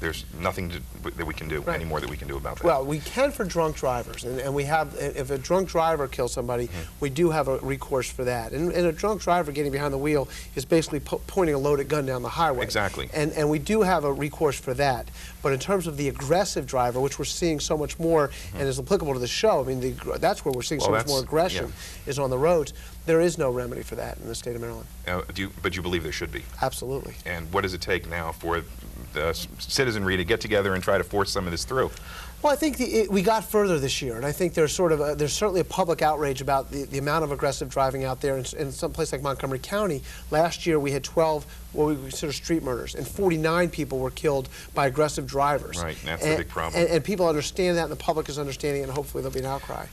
there's nothing that we can do, any more that we can do about that. Well, we can for drunk drivers, and we have, if a drunk driver kills somebody, we do have a recourse for that. And a drunk driver getting behind the wheel is basically pointing a loaded gun down the highway. Exactly. And we do have a recourse for that. But in terms of the aggressive driver, which we're seeing so much more and is applicable to the show, I mean, that's where we're seeing so much more aggression is on the roads. There is no remedy for that in the state of Maryland. But you believe there should be? Absolutely. And what does it take now for citizenry to get together and try to force some of this through? Well, I think we got further this year, and I think there's certainly a public outrage about the amount of aggressive driving out there. In some place like Montgomery County, last year we had 12 what we consider street murders, and 49 people were killed by aggressive drivers. Right, and that's the big problem. And people understand that, and the public is understanding it, and hopefully there'll be an outcry.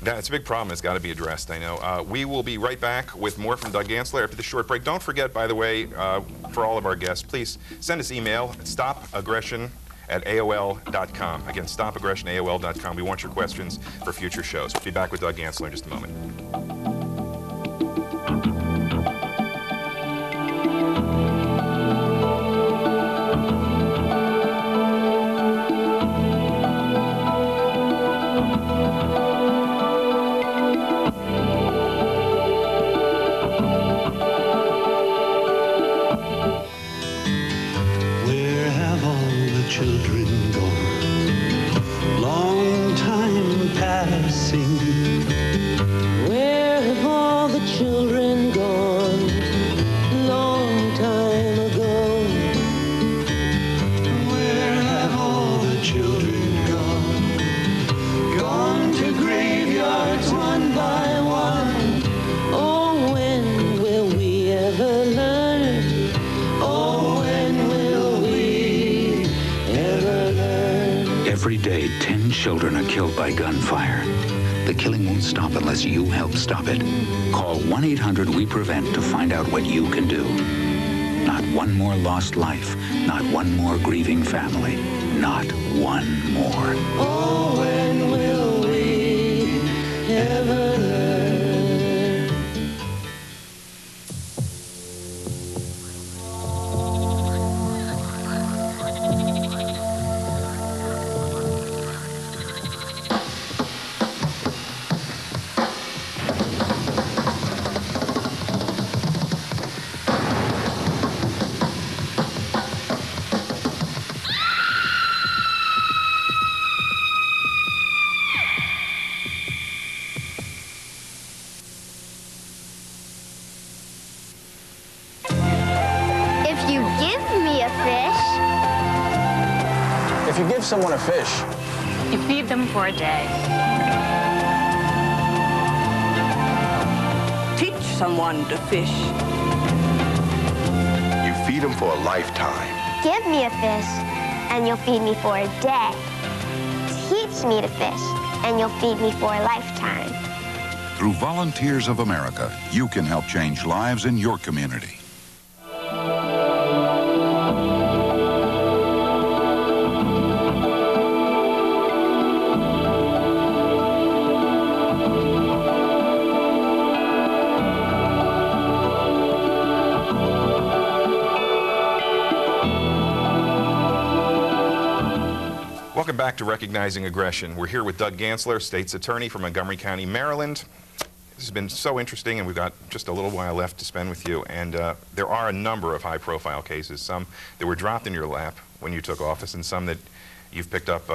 That's a big problem. It's got to be addressed, I know. We will be right back with more from Doug Gansler after the short break. Don't forget, by the way, for all of our guests, please send us email at stopaggression@aol.com. Again, stopaggression@aol.com. We want your questions for future shows. We'll be back with Doug Gansler in just a moment. Every day, 10 children are killed by gunfire. The killing won't stop unless you help stop it. Call 1-800-WE-PREVENT to find out what you can do. Not one more lost life, not one more grieving family, not one more. Oh, when will we ever learn? If you give someone a fish, you feed them for a day. Teach someone to fish. You feed them for a lifetime. Give me a fish, and you'll feed me for a day. Teach me to fish, and you'll feed me for a lifetime. Through Volunteers of America, you can help change lives in your community. Welcome back to Recognizing Aggression. We're here with Doug Gansler, State's Attorney for Montgomery County, Maryland. This has been so interesting, and we've got just a little while left to spend with you. And there are a number of high-profile cases, some that were dropped in your lap when you took office, and some that you've picked up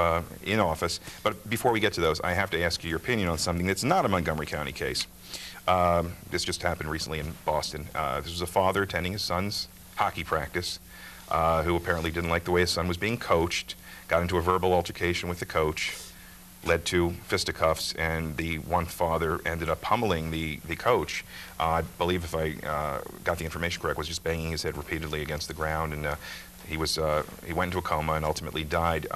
in office. But before we get to those, I have to ask you your opinion on something that's not a Montgomery County case. This just happened recently in Boston. This was a father attending his son's hockey practice who apparently didn't like the way his son was being coached, got into a verbal altercation with the coach, led to fisticuffs, and the one father ended up pummeling the coach. I believe, if I got the information correct, was just banging his head repeatedly against the ground, and he went into a coma and ultimately died.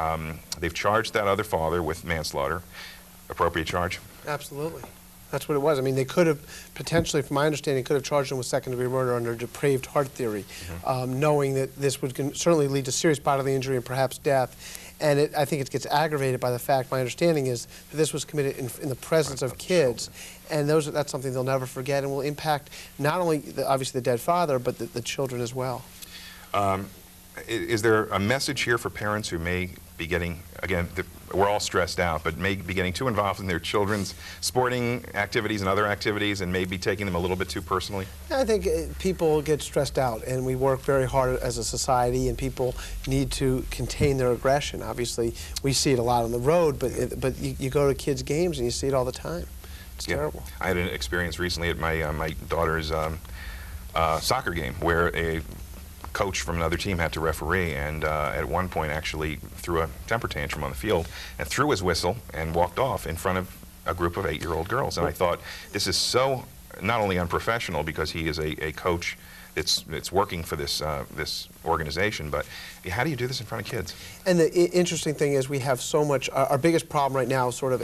They've charged that other father with manslaughter. Appropriate charge? Absolutely. That's what it was. I mean, they could have potentially, from my understanding, could have charged him with second-degree murder under depraved heart theory, knowing that this would certainly lead to serious bodily injury and perhaps death. And I think it gets aggravated by the fact, my understanding is, that this was committed in the presence of kids. And that's something they'll never forget and will impact not only, obviously, the dead father, but the children as well. Is there a message here for parents who may be getting, again, we're all stressed out, but may be getting too involved in their children's sporting activities and other activities and maybe taking them a little bit too personally? I think people get stressed out, and we work very hard as a society, and people need to contain their aggression. Obviously, we see it a lot on the road, but you go to kids' games and you see it all the time. It's terrible. I had an experience recently at my daughter's soccer game where a coach from another team had to referee, and at one point actually threw a temper tantrum on the field and threw his whistle and walked off in front of a group of 8-year-old girls. And I thought, this is so not only unprofessional because he is a coach that's working for this this organization, but how do you do this in front of kids? And the interesting thing is we have so much, our biggest problem right now sort of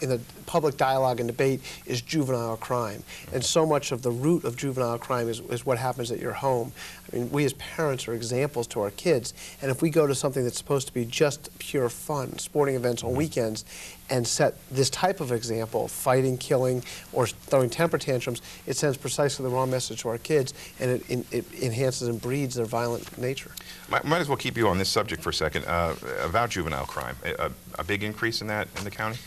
in the public dialogue and debate is juvenile crime. And so much of the root of juvenile crime is what happens at your home. I mean, we as parents are examples to our kids, and if we go to something that's supposed to be just pure fun, sporting events on weekends, and set this type of example, fighting, killing, or throwing temper tantrums, it sends precisely the wrong message to our kids, and it enhances and breeds their violent nature. Might as well keep you on this subject for a second, about juvenile crime. A big increase in that in the county?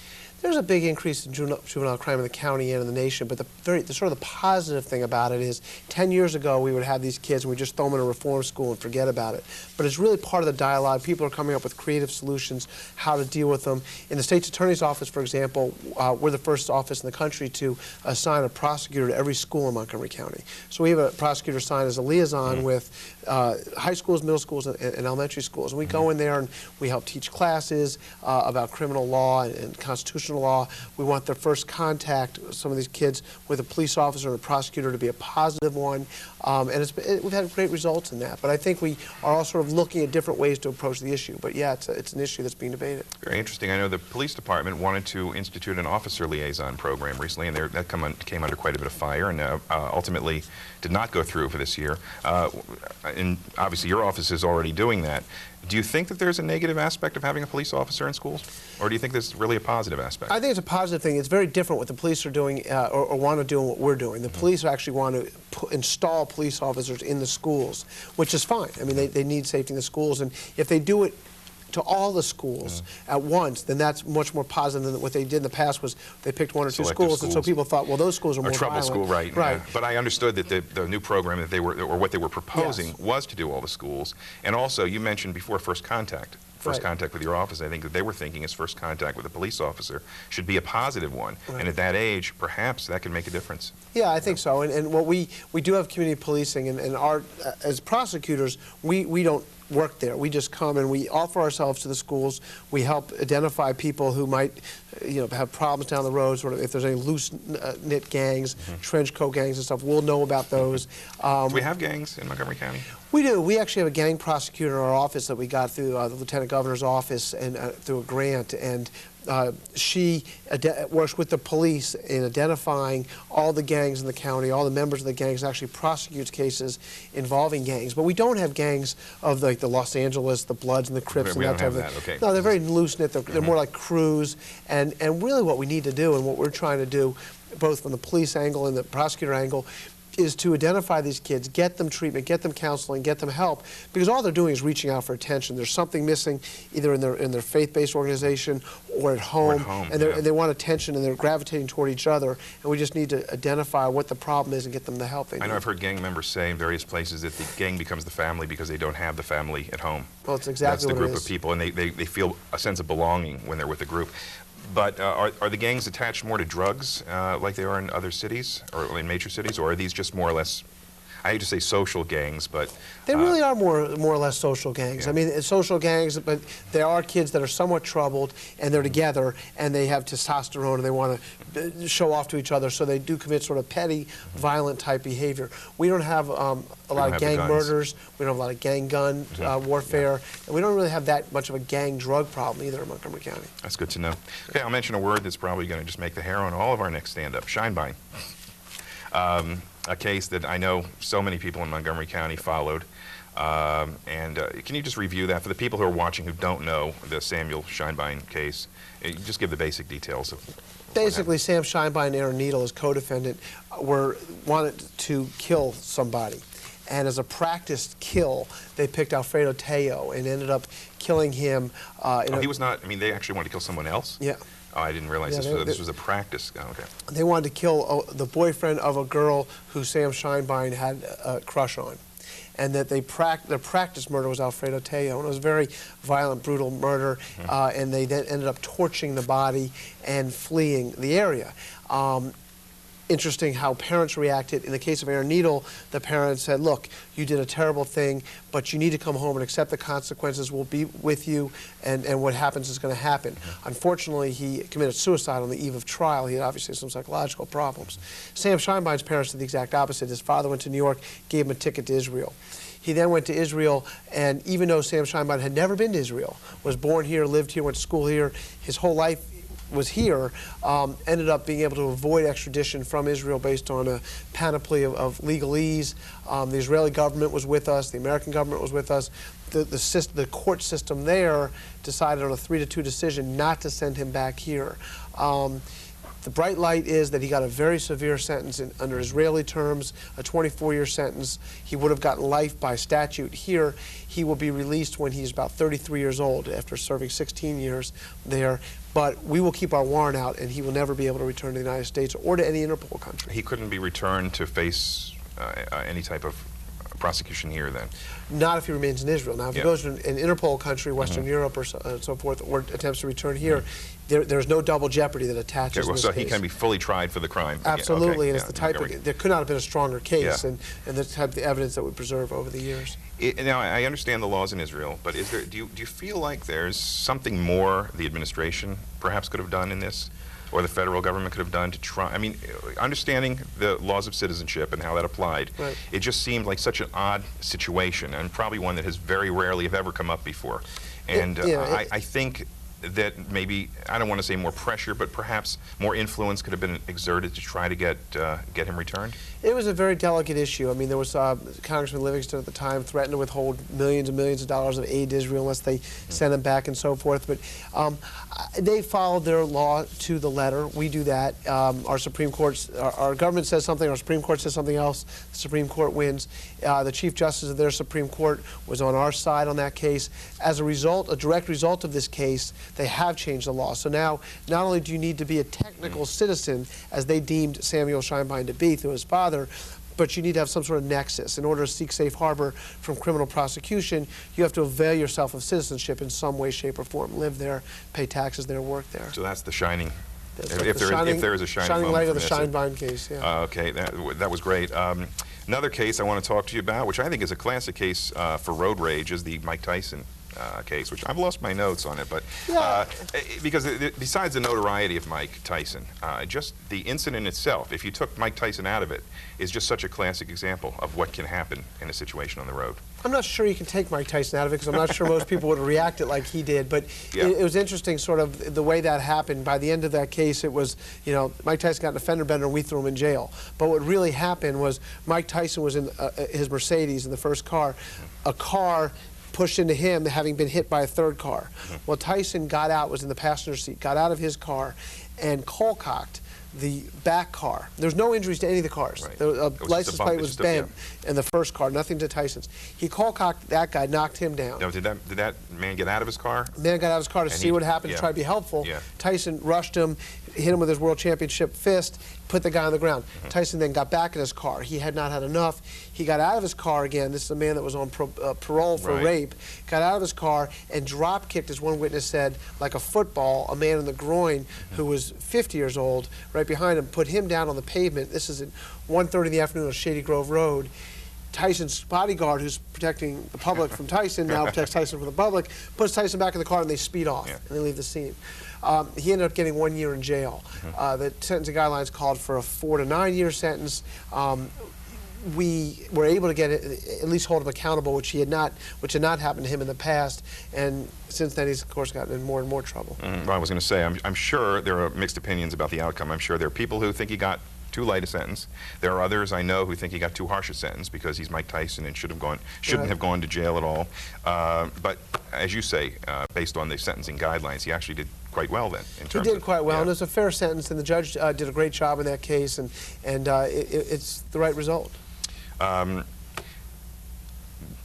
There's a big increase in juvenile crime in the county and in the nation, but the sort of the positive thing about it is 10 years ago we would have these kids and we just throw them in a reform school and forget about it. But it's really part of the dialogue. People are coming up with creative solutions, how to deal with them. In the state's attorney's office, for example, we're the first office in the country to assign a prosecutor to every school in Montgomery County. So we have a prosecutor assigned as a liaison with high schools, middle schools, and elementary schools. And we go in there and we help teach classes about criminal law and constitutional law. We want their first contact, some of these kids, with a police officer and a prosecutor to be a positive one. And we've had great results in that. But I think we are all sort of looking at different ways to approach the issue. But yeah, it's an issue that's being debated. Very interesting. I know the police department wanted to institute an officer liaison program recently, and that came under quite a bit of fire, and ultimately did not go through for this year. And obviously your office is already doing that. Do you think that there's a negative aspect of having a police officer in schools? Or do you think this is really a positive aspect? I think it's a positive thing. It's very different what the police are doing or want to do and what we're doing. The police actually want to install police officers in the schools, which is fine. I mean, they need safety in the schools, and if they do it to all the schools at once, then that's much more positive than what they did in the past was they picked one or two schools, and so people thought, well, those schools are more trouble violent. School, right. Right. But I understood that the new program that they were, or what they were proposing was to do all the schools. And also, you mentioned before first contact. First contact with your office, I think that they were thinking is first contact with a police officer should be a positive one. Right. And at that age, perhaps that could make a difference. Yeah, I think so. And what we do have community policing, and our, as prosecutors, we don't work there. We just come and we offer ourselves to the schools. We help identify people who might, have problems down the road. Sort of, if there's any loose knit gangs, trench coat gangs and stuff, we'll know about those. Do we have gangs in Montgomery County? We do. We actually have a gang prosecutor in our office that we got through the Lieutenant Governor's office and through a grant, and she works with the police in identifying all the gangs in the county, all the members of the gangs, and actually prosecutes cases involving gangs. But we don't have gangs of like the Los Angeles, the Bloods and the Crips and that type of thing. Okay. No, they're very loose-knit. They're more like crews. And really what we need to do and what we're trying to do, both from the police angle and the prosecutor angle, is to identify these kids, get them treatment, get them counseling, get them help, because all they're doing is reaching out for attention. There's something missing either in their faith-based organization or at home, and they want attention, and they're gravitating toward each other, and we just need to identify what the problem is and get them the help they need. I know I've heard gang members say in various places that the gang becomes the family because they don't have the family at home. Well, it's exactly what it is. That's the group of people, and they feel a sense of belonging when they're with the group. But are the gangs attached more to drugs like they are in other cities or in major cities, or are these just more or less, I hate to say social gangs, but... They really are more or less social gangs. Yeah. I mean, it's social gangs, but there are kids that are somewhat troubled, and they're together, and they have testosterone, and they want to show off to each other, so they do commit sort of petty, violent type behavior. We don't have a lot of gang murders. We don't have a lot of gang gun warfare, and we don't really have that much of a gang drug problem either in Montgomery County. That's good to know. Okay, I'll mention a word that's probably going to just make the hair on all of our next stand-up, Scheinbein. A case that I know so many people in Montgomery County followed. Can you just review that for the people who are watching who don't know the Samuel Scheinbein case? Just give the basic details of basically, Sam Scheinbein and Aaron Needle, as co-defendant, wanted to kill somebody. And as a practiced kill, they picked Alfredo Teo and ended up killing him. He was not, I mean, they actually wanted to kill someone else? Yeah. Oh, I didn't realize this was a practice. Oh, okay. They wanted to kill the boyfriend of a girl who Sam Scheinbein had a crush on. And that their practice murder was Alfredo Teo. And it was a very violent, brutal murder. And they then ended up torching the body and fleeing the area. interesting how parents reacted. In the case of Aaron Needle, the parents said, look, you did a terrible thing, but you need to come home and accept the consequences. We'll be with you, and what happens is going to happen. Unfortunately, he committed suicide on the eve of trial. He had obviously some psychological problems. Sam Scheinbein's parents did the exact opposite. His father went to New York, gave him a ticket to Israel. He then went to Israel, and even though Sam Scheinbein had never been to Israel, was born here, lived here, went to school here, his whole life was here, ended up being able to avoid extradition from Israel based on a panoply of legalese. The Israeli government was with us, the American government was with us. The court system there decided on a 3-2 decision not to send him back here. The bright light is that he got a very severe sentence under Israeli terms, a 24-year sentence. He would have gotten life by statute here. He will be released when he's about 33 years old after serving 16 years there. But we will keep our warrant out, and he will never be able to return to the United States or to any Interpol country. He couldn't be returned to face any type of prosecution here then? Not if he remains in Israel. Now, if he goes to an Interpol country, Western Europe or so forth, or attempts to return here, there's no double jeopardy that attaches in this case. He can be fully tried for the crime. Absolutely, and it's the type of, there could not have been a stronger case, and the type of evidence that we preserve over the years. Now, I understand the laws in Israel, but is there, do you feel like there's something more the administration perhaps could have done in this, or the federal government could have done to try? I mean, understanding the laws of citizenship and how that applied, it just seemed like such an odd situation, and probably one that has very rarely, if ever, come up before. And I think that maybe, I don't want to say more pressure, but perhaps more influence could have been exerted to try to get him returned? It was a very delicate issue. I mean, there was Congressman Livingston at the time threatened to withhold millions and millions of dollars of aid to Israel unless they sent him back and so forth. But they followed their law to the letter. We do that. Our Supreme Court, our government says something, our Supreme Court says something else. The Supreme Court wins. The Chief Justice of their Supreme Court was on our side on that case. As a result, a direct result of this case, they have changed the law. So now, not only do you need to be a technical citizen, as they deemed Samuel Scheinbein to be through his father, but you need to have some sort of nexus. In order to seek safe harbor from criminal prosecution, you have to avail yourself of citizenship in some way, shape, or form. Live there, pay taxes there, work there. So that's the shining, if there is a shining light of the Scheinbein case, okay, that was great. Another case I want to talk to you about, which I think is a classic case for road rage, is the Mike Tyson case, which I've lost my notes on it, but because besides the notoriety of Mike Tyson, just the incident itself, if you took Mike Tyson out of it, is just such a classic example of what can happen in a situation on the road. I'm not sure you can take Mike Tyson out of it because I'm not sure most people would have reacted like he did, but it was interesting sort of the way that happened. By the end of that case, it was, you know, Mike Tyson got an offender bender and we threw him in jail. But what really happened was Mike Tyson was in his Mercedes in the first car. A car pushed into him, having been hit by a third car. Well, Tyson got out, was in the passenger seat, got out of his car and cold-cocked the back car. There's no injuries to any of the cars. The license plate was bent in the first car, nothing to Tyson's. He cold-cocked that guy, knocked him down. Now, did that man get out of his car? The man got out of his car to see what happened, to try to be helpful. Tyson rushed him, hit him with his world championship fist, put the guy on the ground. Tyson then got back in his car. He had not had enough. He got out of his car again. This is a man that was on parole for rape. Got out of his car and drop kicked, as one witness said, like a football, a man in the groin who was 50 years old, right behind him, put him down on the pavement. This is at 1:30 in the afternoon on Shady Grove Road. Tyson's bodyguard, who's protecting the public from Tyson, now protects Tyson from the public, puts Tyson back in the car and they speed off and they leave the scene. He ended up getting 1 year in jail. The sentencing guidelines called for a 4 to 9 year sentence. We were able to get at least hold him accountable, which had not happened to him in the past, and since then he's of course gotten in more and more trouble. Well, I was going to say, I'm sure there are mixed opinions about the outcome. I'm sure there are people who think he got too light a sentence. There are others I know who think he got too harsh a sentence because he's Mike Tyson and shouldn't have gone to jail at all. But as you say, based on the sentencing guidelines, he actually did quite well then. He did quite well, and it was a fair sentence, and the judge did a great job in that case, and it's the right result.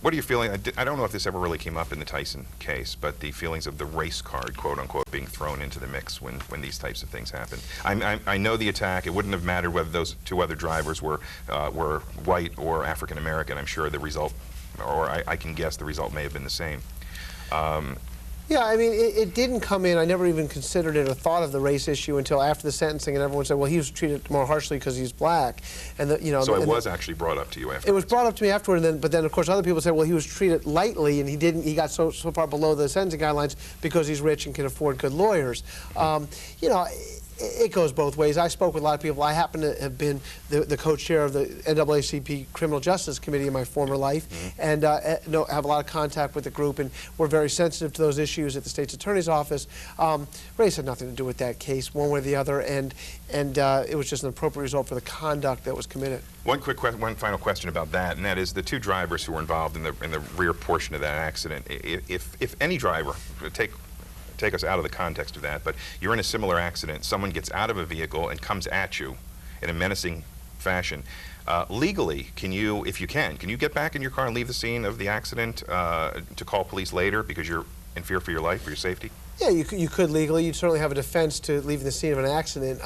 What are you feeling? I don't know if this ever really came up in the Tyson case, but the feelings of the race card, quote unquote, being thrown into the mix when these types of things happen. I know the attack. It wouldn't have mattered whether those two other drivers were white or African American. I'm sure the result, or I can guess the result may have been the same. Yeah, I mean, it didn't come in. I never even considered it or thought of the race issue until after the sentencing, and everyone said, well, he was treated more harshly because he's black. And so it was actually brought up to you afterwards. It was brought up to me afterward, but then of course other people said, well, he was treated lightly, and he got so far below the sentencing guidelines because he's rich and can afford good lawyers. It goes both ways. I spoke with a lot of people. I happen to have been the co-chair of the NAACP Criminal Justice Committee in my former life, and have a lot of contact with the group, and we're very sensitive to those issues at the State's Attorney's Office. Race had nothing to do with that case, one way or the other, and it was just an appropriate result for the conduct that was committed. One final question about that, and that is the two drivers who were involved in the rear portion of that accident. If any driver, take us out of the context of that, but you're in a similar accident, someone gets out of a vehicle and comes at you in a menacing fashion. Legally, if you can you get back in your car and leave the scene of the accident to call police later because you're in fear for your life, for your safety? Yeah, you could legally. You'd certainly have a defense to leaving the scene of an accident.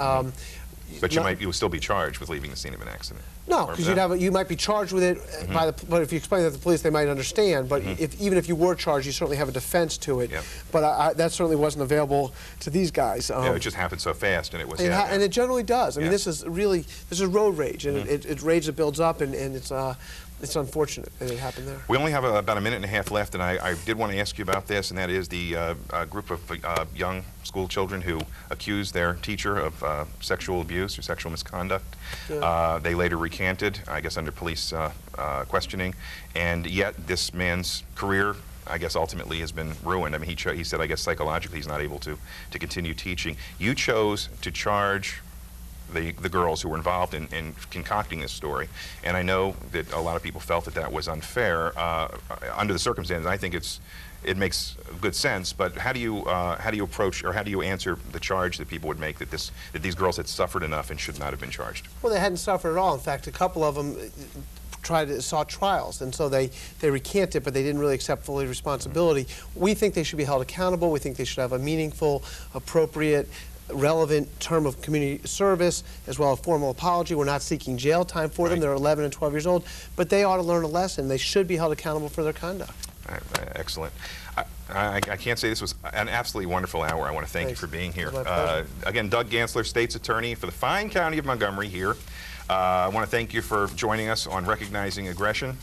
But you would still be charged with leaving the scene of an accident. No, because you might be charged with it but if you explain that to the police, they might understand. But even if you were charged, you certainly have a defense to it. Yep. But that certainly wasn't available to these guys. It just happened so fast, and it was. And it generally does. I mean, this is road rage, and it's rage that builds up, and it's unfortunate that it happened there. We only have about a minute and a half left, and I did want to ask you about this, and that is the group of young school children who accused their teacher of sexual abuse or sexual misconduct. Yeah. They later recanted, I guess under police questioning, and yet this man's career, I guess, ultimately has been ruined. I mean, he said, I guess, psychologically he's not able to continue teaching. You chose to charge the girls who were involved in concocting this story, and I know that a lot of people felt that was unfair under the circumstances. I think it makes good sense, but how do you approach, or how do you answer the charge that people would make that these girls had suffered enough and should not have been charged? Well, they hadn't suffered at all. In fact, a couple of them sought trials, and so they recanted, but they didn't really accept full responsibility. We think they should be held accountable. We think they should have a meaningful, appropriate, relevant term of community service, as well as formal apology. We're not seeking jail time for them. They're 11 and 12 years old, but they ought to learn a lesson. They should be held accountable for their conduct. Excellent. I can't say this was an absolutely wonderful hour. I want to thank you for being here. Again, Doug Gansler, State's Attorney for the fine county of Montgomery here. I want to thank you for joining us on Recognizing Aggression.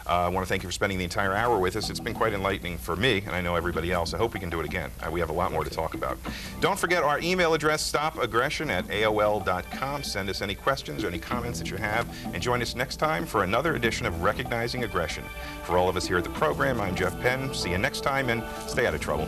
I want to thank you for spending the entire hour with us. It's been quite enlightening for me, and I know everybody else. I hope we can do it again. We have a lot more to talk about. Don't forget our email address, stopaggression@aol.com. Send us any questions or any comments that you have, and join us next time for another edition of Recognizing Aggression. For all of us here at the program, I'm Jeff Penn. See you next time, and stay out of trouble.